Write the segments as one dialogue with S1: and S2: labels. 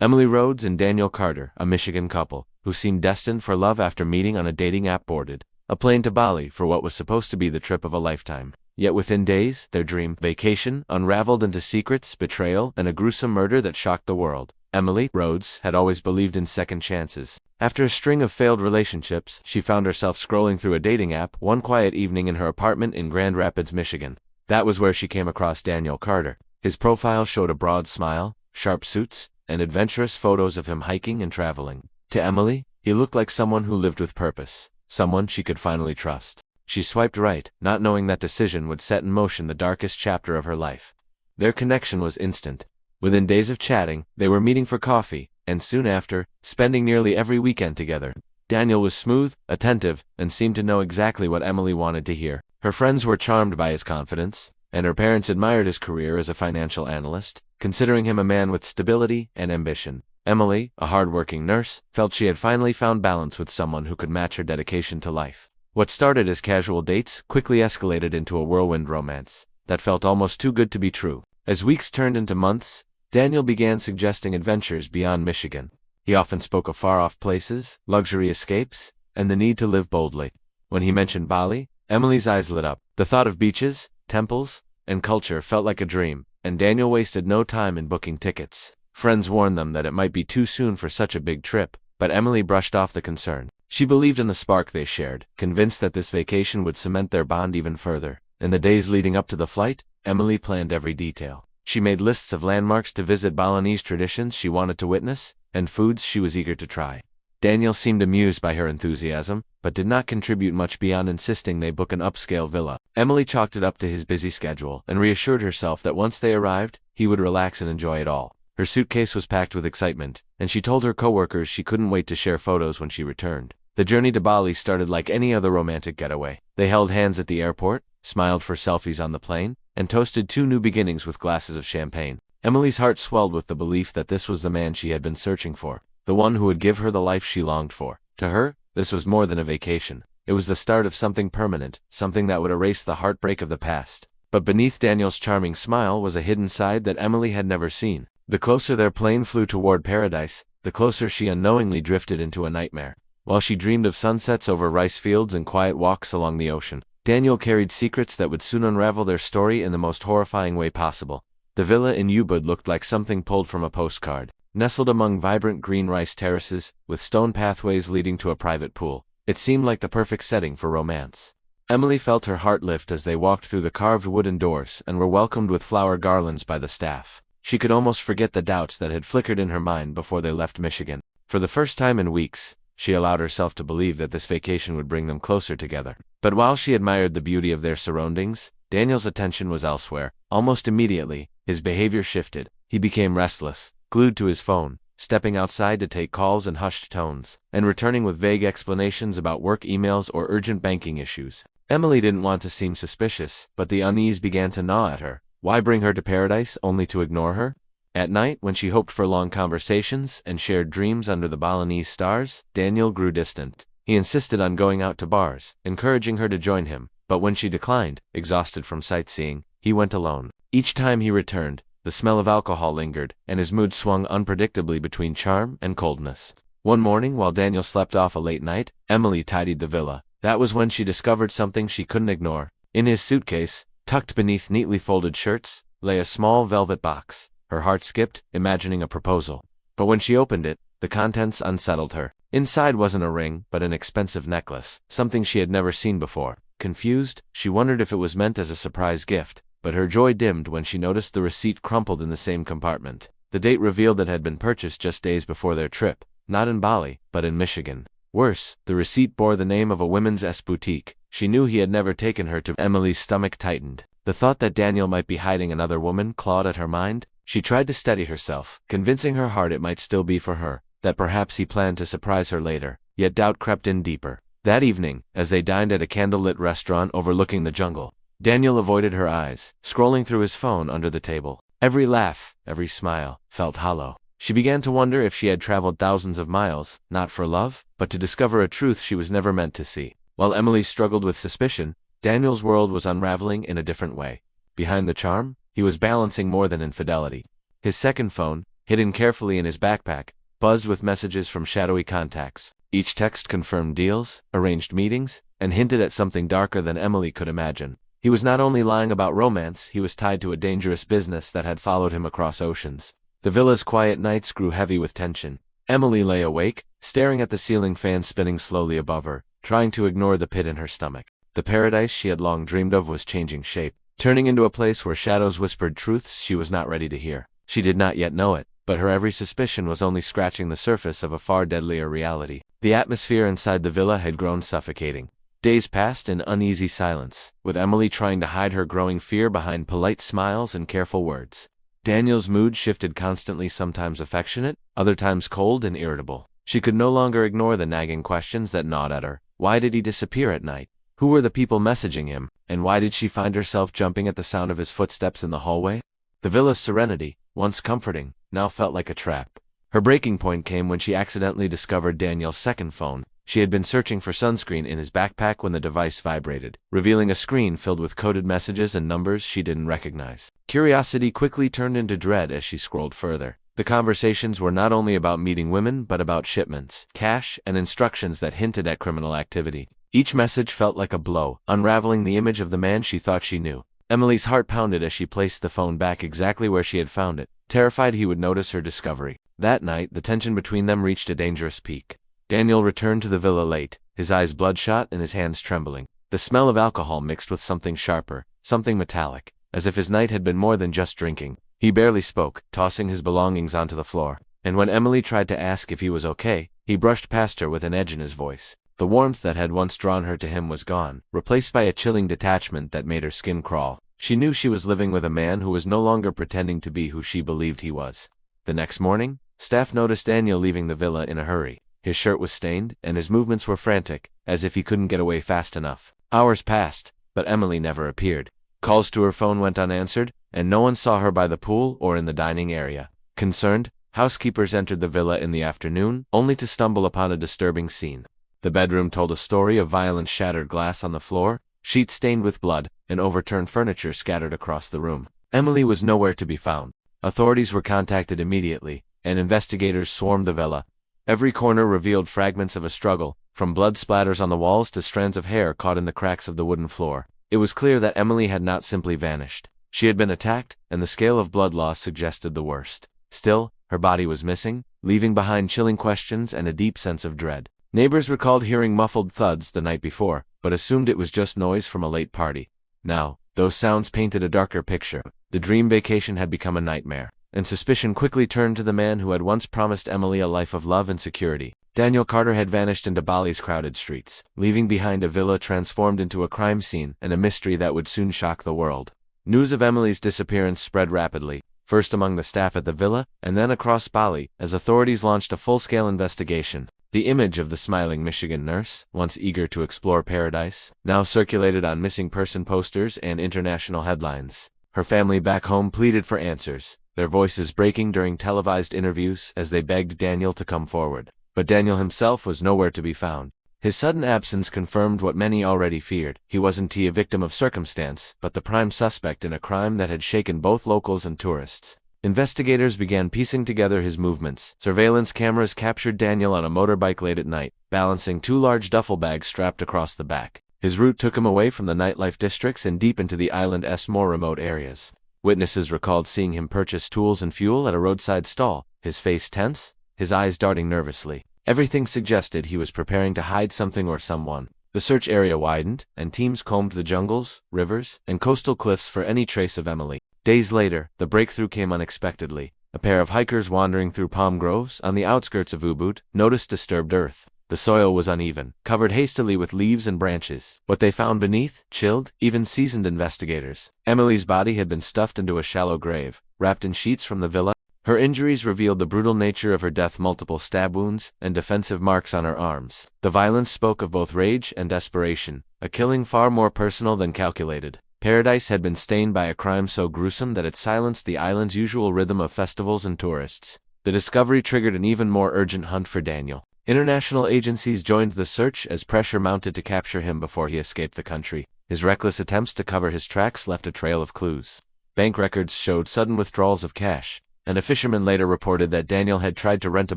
S1: Emily Rhodes and Daniel Carter, a Michigan couple, who seemed destined for love after meeting on a dating app, boarded a plane to Bali for what was supposed to be the trip of a lifetime. Yet within days, their dream vacation unraveled into secrets, betrayal, and a gruesome murder that shocked the world. Emily Rhodes had always believed in second chances. After a string of failed relationships, she found herself scrolling through a dating app one quiet evening in her apartment in Grand Rapids, Michigan. That was where she came across Daniel Carter. His profile showed a broad smile, sharp suits, and adventurous photos of him hiking and traveling. To Emily, he looked like someone who lived with purpose, someone she could finally trust. She swiped right, not knowing that decision would set in motion the darkest chapter of her life. Their connection was instant. Within days of chatting, they were meeting for coffee, and soon after, spending nearly every weekend together. Daniel was smooth, attentive, and seemed to know exactly what Emily wanted to hear. Her friends were charmed by his confidence, and her parents admired his career as a financial analyst, considering him a man with stability and ambition. Emily, a hard-working nurse, felt she had finally found balance with someone who could match her dedication to life. What started as casual dates quickly escalated into a whirlwind romance that felt almost too good to be true. As weeks turned into months, Daniel began suggesting adventures beyond Michigan. He often spoke of far-off places, luxury escapes, and the need to live boldly. When he mentioned Bali, Emily's eyes lit up. The thought of beaches, temples, and culture felt like a dream, and Daniel wasted no time in booking tickets. Friends warned them that it might be too soon for such a big trip, but Emily brushed off the concern. She believed in the spark they shared, convinced that this vacation would cement their bond even further. In the days leading up to the flight, Emily planned every detail. She made lists of landmarks to visit, Balinese traditions she wanted to witness, and foods she was eager to try. Daniel seemed amused by her enthusiasm, but did not contribute much beyond insisting they book an upscale villa. Emily chalked it up to his busy schedule and reassured herself that once they arrived, he would relax and enjoy it all. Her suitcase was packed with excitement, and she told her coworkers she couldn't wait to share photos when she returned. The journey to Bali started like any other romantic getaway. They held hands at the airport, smiled for selfies on the plane, and toasted 2 new beginnings with glasses of champagne. Emily's heart swelled with the belief that this was the man she had been searching for, the one who would give her the life she longed for. To her, this was more than a vacation. It was the start of something permanent, something that would erase the heartbreak of the past. But beneath Daniel's charming smile was a hidden side that Emily had never seen. The closer their plane flew toward paradise, the closer she unknowingly drifted into a nightmare. While she dreamed of sunsets over rice fields and quiet walks along the ocean, Daniel carried secrets that would soon unravel their story in the most horrifying way possible. The villa in Ubud looked like something pulled from a postcard. Nestled among vibrant green rice terraces, with stone pathways leading to a private pool, it seemed like the perfect setting for romance. Emily felt her heart lift as they walked through the carved wooden doors and were welcomed with flower garlands by the staff. She could almost forget the doubts that had flickered in her mind before they left Michigan. For the first time in weeks, she allowed herself to believe that this vacation would bring them closer together. But while she admired the beauty of their surroundings, Daniel's attention was elsewhere. Almost immediately, his behavior shifted. He became restless, glued to his phone, stepping outside to take calls in hushed tones, and returning with vague explanations about work emails or urgent banking issues. Emily didn't want to seem suspicious, but the unease began to gnaw at her. Why bring her to paradise only to ignore her? At night, when she hoped for long conversations and shared dreams under the Balinese stars, Daniel grew distant. He insisted on going out to bars, encouraging her to join him, but when she declined, exhausted from sightseeing, he went alone. Each time he returned, the smell of alcohol lingered, and his mood swung unpredictably between charm and coldness. One morning, while Daniel slept off a late night, Emily tidied the villa. That was when she discovered something she couldn't ignore. In his suitcase, tucked beneath neatly folded shirts, lay a small velvet box. Her heart skipped, imagining a proposal. But when she opened it, the contents unsettled her. Inside wasn't a ring, but an expensive necklace, something she had never seen before. Confused, she wondered if it was meant as a surprise gift, but her joy dimmed when she noticed the receipt crumpled in the same compartment. The date revealed it had been purchased just days before their trip, not in Bali, but in Michigan. Worse, the receipt bore the name of a women's boutique. She knew he had never taken her to. Emily's stomach tightened. The thought that Daniel might be hiding another woman clawed at her mind. She tried to steady herself, convincing her heart it might still be for her, that perhaps he planned to surprise her later, yet doubt crept in deeper. That evening, as they dined at a candlelit restaurant overlooking the jungle, Daniel avoided her eyes, scrolling through his phone under the table. Every laugh, every smile, felt hollow. She began to wonder if she had traveled thousands of miles, not for love, but to discover a truth she was never meant to see. While Emily struggled with suspicion, Daniel's world was unraveling in a different way. Behind the charm, he was balancing more than infidelity. His second phone, hidden carefully in his backpack, buzzed with messages from shadowy contacts. Each text confirmed deals, arranged meetings, and hinted at something darker than Emily could imagine. He was not only lying about romance, he was tied to a dangerous business that had followed him across oceans. The villa's quiet nights grew heavy with tension. Emily lay awake, staring at the ceiling fan spinning slowly above her, trying to ignore the pit in her stomach. The paradise she had long dreamed of was changing shape, turning into a place where shadows whispered truths she was not ready to hear. She did not yet know it, but her every suspicion was only scratching the surface of a far deadlier reality. The atmosphere inside the villa had grown suffocating. Days passed in uneasy silence, with Emily trying to hide her growing fear behind polite smiles and careful words. Daniel's mood shifted constantly, sometimes affectionate, other times cold and irritable. She could no longer ignore the nagging questions that gnawed at her. Why did he disappear at night? Who were the people messaging him? And why did she find herself jumping at the sound of his footsteps in the hallway? The villa's serenity, once comforting, now felt like a trap. Her breaking point came when she accidentally discovered Daniel's second phone. She had been searching for sunscreen in his backpack when the device vibrated, revealing a screen filled with coded messages and numbers she didn't recognize. Curiosity quickly turned into dread as she scrolled further. The conversations were not only about meeting women but about shipments, cash, and instructions that hinted at criminal activity. Each message felt like a blow, unraveling the image of the man she thought she knew. Emily's heart pounded as she placed the phone back exactly where she had found it, terrified he would notice her discovery. That night, the tension between them reached a dangerous peak. Daniel returned to the villa late, his eyes bloodshot and his hands trembling. The smell of alcohol mixed with something sharper, something metallic, as if his night had been more than just drinking. He barely spoke, tossing his belongings onto the floor. And when Emily tried to ask if he was okay, he brushed past her with an edge in his voice. The warmth that had once drawn her to him was gone, replaced by a chilling detachment that made her skin crawl. She knew she was living with a man who was no longer pretending to be who she believed he was. The next morning, staff noticed Daniel leaving the villa in a hurry. His shirt was stained, and his movements were frantic, as if he couldn't get away fast enough. Hours passed, but Emily never appeared. Calls to her phone went unanswered, and no one saw her by the pool or in the dining area. Concerned, housekeepers entered the villa in the afternoon, only to stumble upon a disturbing scene. The bedroom told a story of violent shattered glass on the floor, sheets stained with blood, and overturned furniture scattered across the room. Emily was nowhere to be found. Authorities were contacted immediately, and investigators swarmed the villa. Every corner revealed fragments of a struggle, from blood splatters on the walls to strands of hair caught in the cracks of the wooden floor. It was clear that Emily had not simply vanished. She had been attacked, and the scale of blood loss suggested the worst. Still, her body was missing, leaving behind chilling questions and a deep sense of dread. Neighbors recalled hearing muffled thuds the night before, but assumed it was just noise from a late party. Now, those sounds painted a darker picture. The dream vacation had become a nightmare, and suspicion quickly turned to the man who had once promised Emily a life of love and security. Daniel Carter had vanished into Bali's crowded streets, leaving behind a villa transformed into a crime scene and a mystery that would soon shock the world. News of Emily's disappearance spread rapidly, first among the staff at the villa, and then across Bali, as authorities launched a full-scale investigation. The image of the smiling Michigan nurse, once eager to explore paradise, now circulated on missing person posters and international headlines. Her family back home pleaded for answers, their voices breaking during televised interviews as they begged Daniel to come forward. But Daniel himself was nowhere to be found. His sudden absence confirmed what many already feared. He wasn't a victim of circumstance, but the prime suspect in a crime that had shaken both locals and tourists. Investigators began piecing together his movements. Surveillance cameras captured Daniel on a motorbike late at night, balancing two large duffel bags strapped across the back. His route took him away from the nightlife districts and deep into the island's more remote areas. Witnesses recalled seeing him purchase tools and fuel at a roadside stall, his face tense, his eyes darting nervously. Everything suggested he was preparing to hide something or someone. The search area widened, and teams combed the jungles, rivers, and coastal cliffs for any trace of Emily. Days later, the breakthrough came unexpectedly. A pair of hikers wandering through palm groves on the outskirts of Ubud noticed disturbed earth. The soil was uneven, covered hastily with leaves and branches. What they found beneath chilled even seasoned investigators. Emily's body had been stuffed into a shallow grave, wrapped in sheets from the villa. Her injuries revealed the brutal nature of her death: multiple stab wounds and defensive marks on her arms. The violence spoke of both rage and desperation, a killing far more personal than calculated. Paradise had been stained by a crime so gruesome that it silenced the island's usual rhythm of festivals and tourists. The discovery triggered an even more urgent hunt for Daniel. International agencies joined the search as pressure mounted to capture him before he escaped the country. His reckless attempts to cover his tracks left a trail of clues. Bank records showed sudden withdrawals of cash, and a fisherman later reported that Daniel had tried to rent a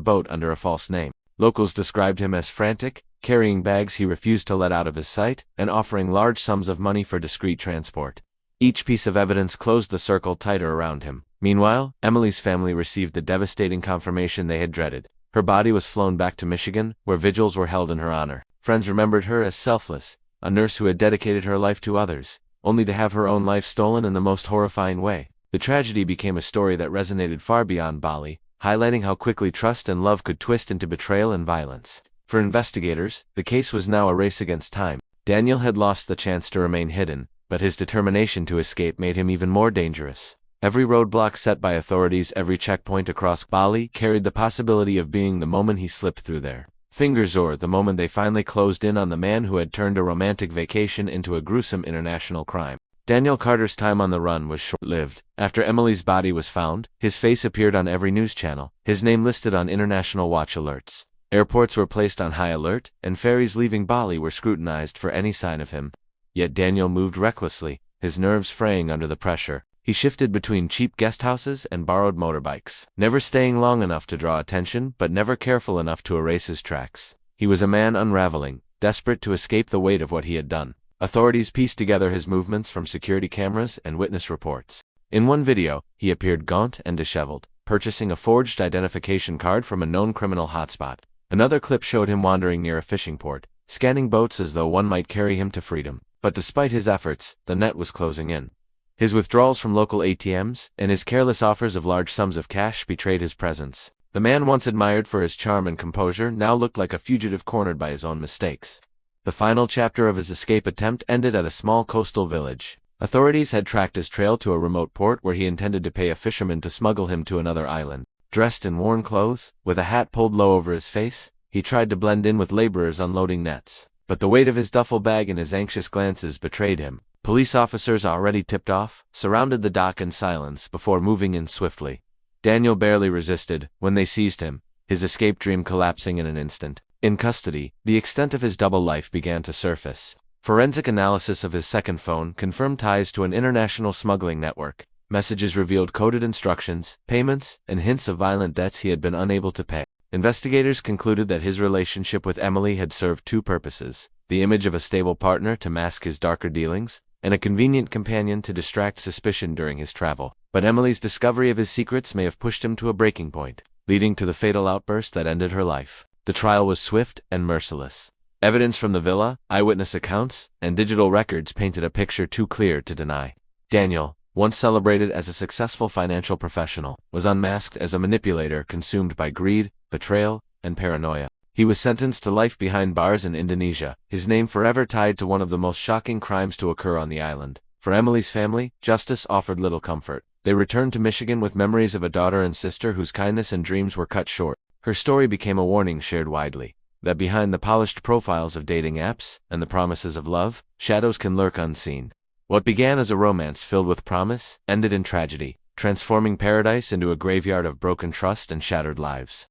S1: boat under a false name. Locals described him as frantic, carrying bags he refused to let out of his sight, and offering large sums of money for discreet transport. Each piece of evidence closed the circle tighter around him. Meanwhile, Emily's family received the devastating confirmation they had dreaded. Her body was flown back to Michigan, where vigils were held in her honor. Friends remembered her as selfless, a nurse who had dedicated her life to others, only to have her own life stolen in the most horrifying way. The tragedy became a story that resonated far beyond Bali, highlighting how quickly trust and love could twist into betrayal and violence. For investigators, the case was now a race against time. Daniel had lost the chance to remain hidden, but his determination to escape made him even more dangerous. Every roadblock set by authorities, every checkpoint across Bali, carried the possibility of being the moment he slipped through their fingers, or the moment they finally closed in on the man who had turned a romantic vacation into a gruesome international crime. Daniel Carter's time on the run was short-lived. After Emily's body was found, his face appeared on every news channel, his name listed on international watch alerts. Airports were placed on high alert, and ferries leaving Bali were scrutinized for any sign of him. Yet Daniel moved recklessly, his nerves fraying under the pressure. He shifted between cheap guest houses and borrowed motorbikes, never staying long enough to draw attention but never careful enough to erase his tracks. He was a man unraveling, desperate to escape the weight of what he had done. Authorities pieced together his movements from security cameras and witness reports. In one video, he appeared gaunt and disheveled, purchasing a forged identification card from a known criminal hotspot. Another clip showed him wandering near a fishing port, scanning boats as though one might carry him to freedom. But despite his efforts, the net was closing in. His withdrawals from local ATMs and his careless offers of large sums of cash betrayed his presence. The man once admired for his charm and composure now looked like a fugitive cornered by his own mistakes. The final chapter of his escape attempt ended at a small coastal village. Authorities had tracked his trail to a remote port where he intended to pay a fisherman to smuggle him to another island. Dressed in worn clothes, with a hat pulled low over his face, he tried to blend in with laborers unloading nets. But the weight of his duffel bag and his anxious glances betrayed him. Police officers, already tipped off, surrounded the dock in silence before moving in swiftly. Daniel barely resisted when they seized him, his escape dream collapsing in an instant. In custody, the extent of his double life began to surface. Forensic analysis of his second phone confirmed ties to an international smuggling network. Messages revealed coded instructions, payments, and hints of violent debts he had been unable to pay. Investigators concluded that his relationship with Emily had served two purposes: the image of a stable partner to mask his darker dealings, and a convenient companion to distract suspicion during his travel. But Emily's discovery of his secrets may have pushed him to a breaking point, leading to the fatal outburst that ended her life. The trial was swift and merciless. Evidence from the villa, eyewitness accounts, and digital records painted a picture too clear to deny. Daniel, once celebrated as a successful financial professional, was unmasked as a manipulator consumed by greed, betrayal, and paranoia. He was sentenced to life behind bars in Indonesia, his name forever tied to one of the most shocking crimes to occur on the island. For Emily's family, justice offered little comfort. They returned to Michigan with memories of a daughter and sister whose kindness and dreams were cut short. Her story became a warning shared widely, that behind the polished profiles of dating apps and the promises of love, shadows can lurk unseen. What began as a romance filled with promise ended in tragedy, transforming paradise into a graveyard of broken trust and shattered lives.